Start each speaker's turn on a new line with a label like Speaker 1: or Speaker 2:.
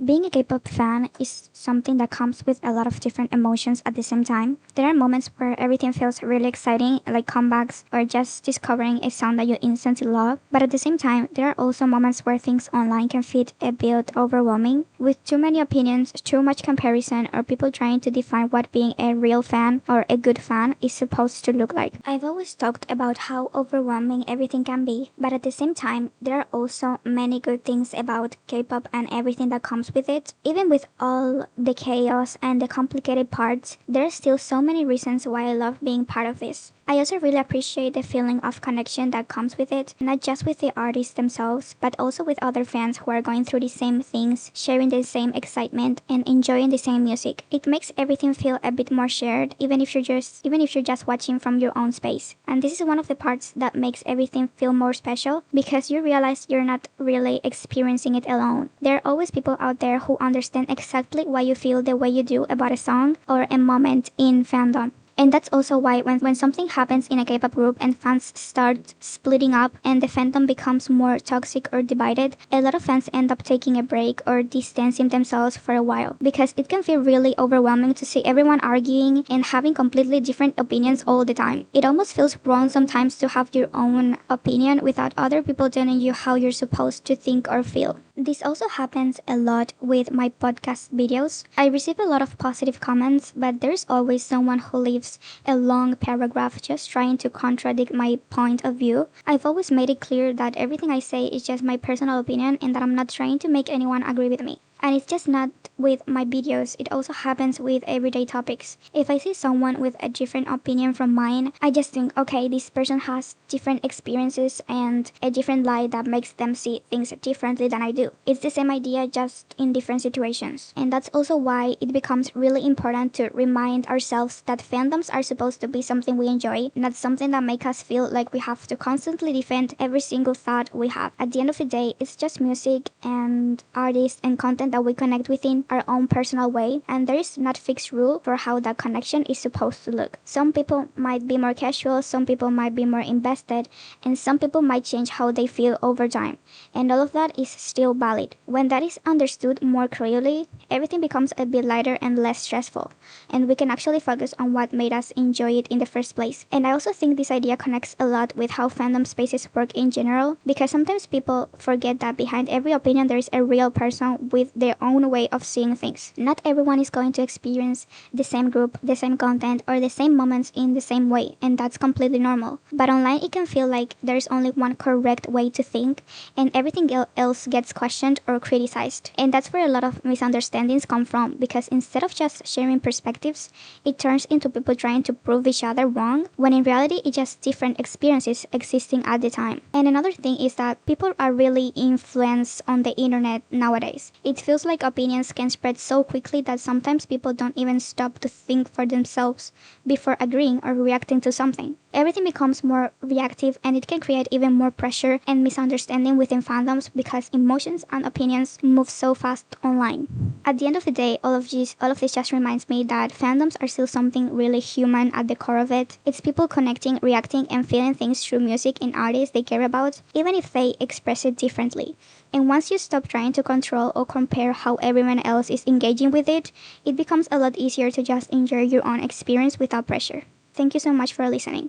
Speaker 1: Being a K-pop fan is something that comes with a lot of different emotions at the same time. There are moments where everything feels really exciting, like comebacks or just discovering a song that you instantly love. But at the same time, there are also moments where things online can feel a bit overwhelming, with too many opinions, too much comparison, or people trying to define what being a real fan or a good fan is supposed to look like. I've always talked about how overwhelming everything can be, but at the same time, there are also many good things about K-pop and everything that comes with it. Even with all the chaos and the complicated parts, there are still so many reasons why I love being part of this. I also really appreciate the feeling of connection that comes with it, not just with the artists themselves, but also with other fans who are going through the same things, sharing the same excitement, and enjoying the same music. It makes everything feel a bit more shared, even if you're just watching from your own space. And this is one of the parts that makes everything feel more special, because you realize you're not really experiencing it alone. There are always people out there who understand exactly why you feel the way you do about a song or a moment in fandom. And that's also why when something happens in a K-pop group and fans start splitting up and the fandom becomes more toxic or divided, a lot of fans end up taking a break or distancing themselves for a while, because it can feel really overwhelming to see everyone arguing and having completely different opinions all the time. It almost feels wrong sometimes to have your own opinion without other people telling you how you're supposed to think or feel. This also happens a lot with my podcast videos. I receive a lot of positive comments, but there's always someone who leaves a long paragraph just trying to contradict my point of view. I've always made it clear that everything I say is just my personal opinion and that I'm not trying to make anyone agree with me. And it's just not with my videos, it also happens with everyday topics. If I see someone with a different opinion from mine, I just think, okay, this person has different experiences and a different light that makes them see things differently than I do. It's the same idea, just in different situations. And that's also why it becomes really important to remind ourselves that fandoms are supposed to be something we enjoy, not something that make us feel like we have to constantly defend every single thought we have. At the end of the day, it's just music and artists and content that we connect within our own personal way, and there is not fixed rule for how that connection is supposed to look. Some people might be more casual, some people might be more invested, and some people might change how they feel over time. And all of that is still valid. When that is understood more clearly, everything becomes a bit lighter and less stressful, and we can actually focus on what made us enjoy it in the first place. And I also think this idea connects a lot with how fandom spaces work in general, because sometimes people forget that behind every opinion there is a real person with their own way of seeing things. Not everyone is going to experience the same group, the same content, or the same moments in the same way, and that's completely normal. But online it can feel like there's only one correct way to think, and everything else gets questioned or criticized. And that's where a lot of misunderstandings come from, because instead of just sharing perspectives, it turns into people trying to prove each other wrong, when in reality it's just different experiences existing at the time. And another thing is that people are really influenced on the internet nowadays. It feels like opinions can spread so quickly that sometimes people don't even stop to think for themselves before agreeing or reacting to something. Everything becomes more reactive, and it can create even more pressure and misunderstanding within fandoms, because emotions and opinions move so fast online. At the end of the day, all of this just reminds me that fandoms are still something really human at the core of it. It's people connecting, reacting, and feeling things through music and artists they care about, even if they express it differently. And once you stop trying to control or compare how everyone else is engaging with it, it becomes a lot easier to just enjoy your own experience without pressure. Thank you so much for listening.